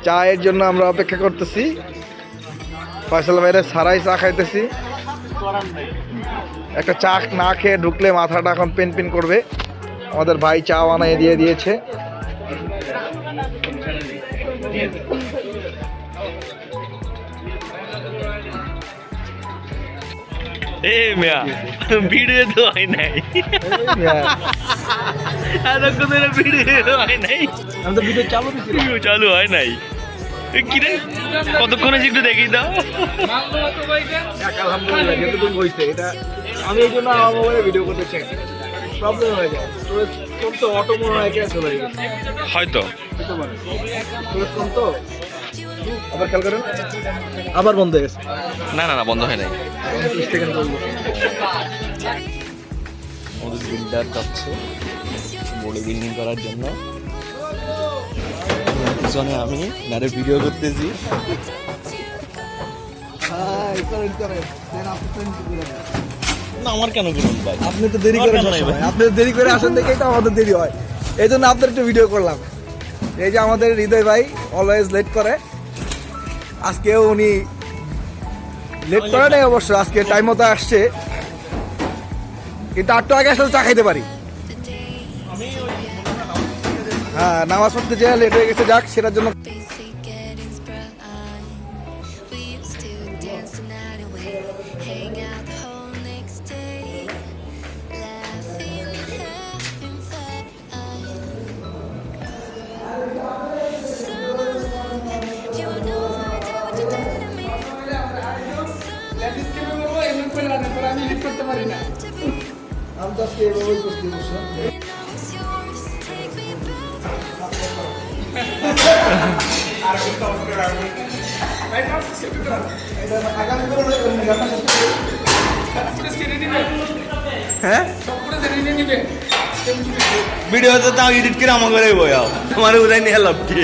চায়ের জন্য আমরা অপেক্ষা করতেছি। ফয়সাল ভাইয়ের সারাই চা খাইতেছি। একটা চা না খেয়ে ঢুকলে মাথাটা এখন পেন পেন করবে। আমাদের ভাই চা বানিয়ে দিয়ে দিয়েছে। ভিডিও তো হয় নাই, ভিডিও হয় নাই, চালু হয় নাই। কিরে কতক্ষণ আছে একটু দেখি দাও। আলহামদুলিল্লাহ যেটুকু হয়েছে এটা আমি এই জন্য আমার মোবাইলে ভিডিও করতে চাই। প্রবলেম হয়ে যায়, স্টোরেজ কম তো অটো মনে হয় চলে গেছে হয়তো। স্টোরেজ কম তো আবার খেয়াল করেন, আবার বন্ধ হয়ে গেছে। না না না বন্ধ হয় নাই। 30 সেকেন্ড চলবে। আমাদের বিল্ডার যাচ্ছে বডি বিল্ডিং করার জন্য। পিছনে আমি নারে ভিডিও করতেছি। না আমার কেন করুন ভাই, আপনি তো দেরি করে আসেন, আপনি দেরি করে আসেন দেখেই তো আমাদের দেরি হয়। এই জন্য আপনার একটু ভিডিও করলাম। এই যে আমাদের হৃদয় ভাই অলওয়েজ লেট করে, আজকেও উনি লেট করে নাই অবশ্য, আজকে টাইম মতো আসছে। কিন্তু একটু আগে আসলে চা খাইতে পারি। হ্যাঁ নামাজ পড়তে যে লেট হয়ে গেছে, যাক সেটার জন্য। আমি তো আজকে এভাবেই করতে বসে হ্যাঁ ভিডিও তো তাও এডিট করে আমার ঘরে বয়াও, তোমার উড়াই নিয়ে লাভ কি।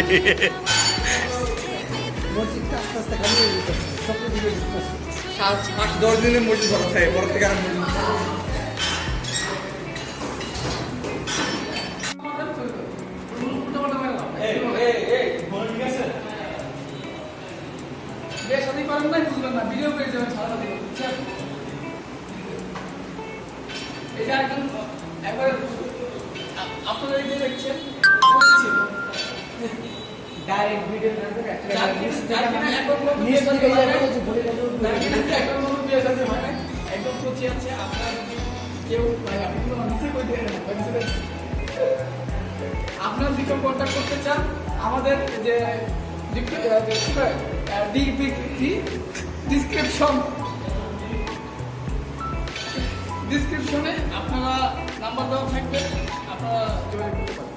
আট 10 দিনের মসজিদ ভালো থাকে, বড় থেকে আর আপনারা যদি কন্ট্যাক্ট করতে চান আমাদের যে ডিসক্রিপশনে আপনারা নাম্বার দেওয়া থাকবে, আপনারা যোগাযোগ করতে পারেন।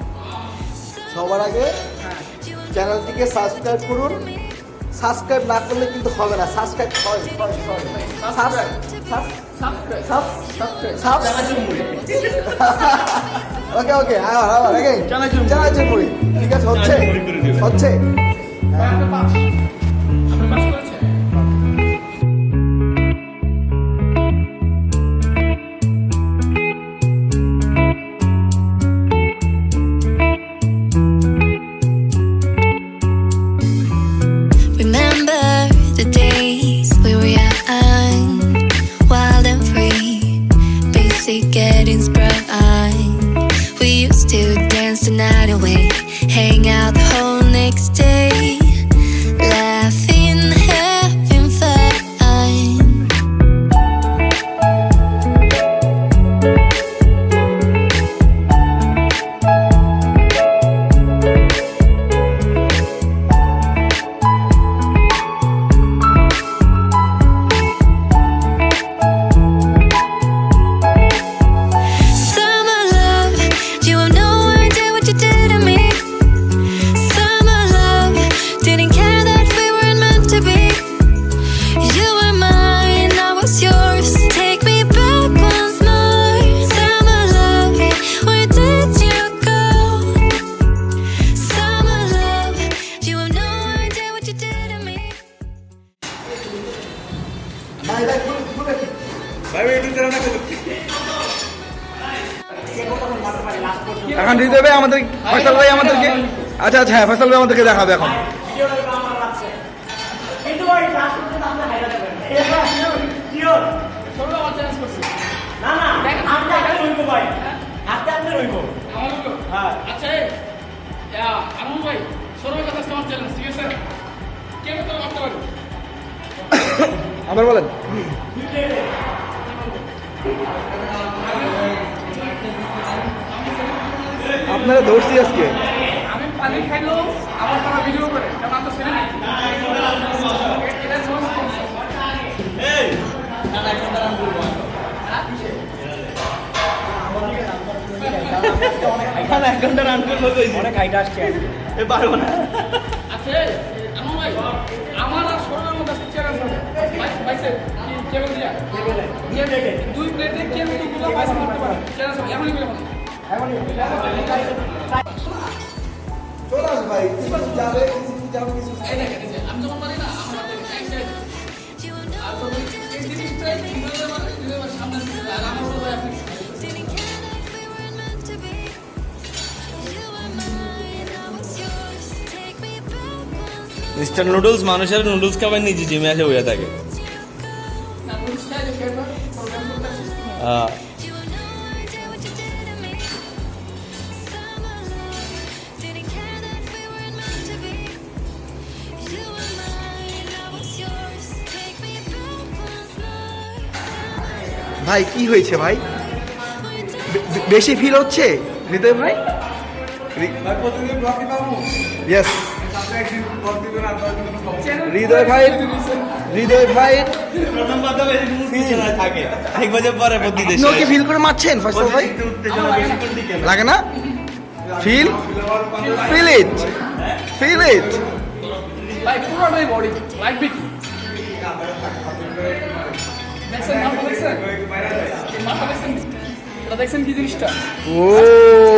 সবার আগে চ্যানেলটিকে সাবস্ক্রাইব করুন। সাবস্ক্রাইব না করলে কিন্তু হবে না। সাবস্ক্রাইব ওকে ওকে আবার চানাচুর মুড়ি ঠিক আছে, হচ্ছে হচ্ছে। Getting sprung. We used to dance the night away, hang out the whole next day, laughing, having fun. এখন হৃদয় ভাই আমাদের ফয়সাল ভাই আমাদেরকে আচ্ছা আচ্ছা হ্যাঁ ফয়সাল ভাই আমাদেরকে দেখাবে এখন ছোট আমার চ্যালেঞ্জ করছে আমার লোক আচ্ছা আনন্দ ভাই সরবের কাছে আমার চ্যালেঞ্জ ঠিক আছে কে কত মারতে পারবে আবার বলেন আপনারা ধরছি আজকে আমি পানি খাইলো আমার তারা ভিডিও করে কারণ আমি তো ছেলে নাই এটা আচ্ছা এমন ভাই আমার আর সরবের মধ্যে চ্যালেঞ্জ হবে বাইসে কেবল দিয়া দুই প্লেটে কেবল দুগুলো বাইসে করতে পারে চ্যালেঞ্জ হবে এমনই করে বলো চলে আসবে ভাই কিছু যাবে কিছু এই দেখেন এই যে আমি যখন পারি না আমার হাতে এক সাইড আর তো এই জিনিসটাই কিভাবে মানে সামনে দিতে আর আমার উপর আপনি মিস্টার নুডলস মানুষের নুডলস খাবার নিজে জিমে আসে বইয়া থাকে না বুঝছাই যে কেন প্রোগ্রাম করতে ভাই কি হয়েছে ভাই বেশি ফিল হচ্ছে হৃদয় ভাই ইয়েস হৃদয় ভাই থাকে এক বছর পরে প্রতি দেশে আপনিও কি ফিল করে মারছেন ফয়সাল ভাই লাগে না ফিল ইট ভাই পুরোটাই বডি লাগবে কি দেখছেন মাথা দেখছেন মাথা দেখছেন এটা দেখছেন কি জিনিসটা ও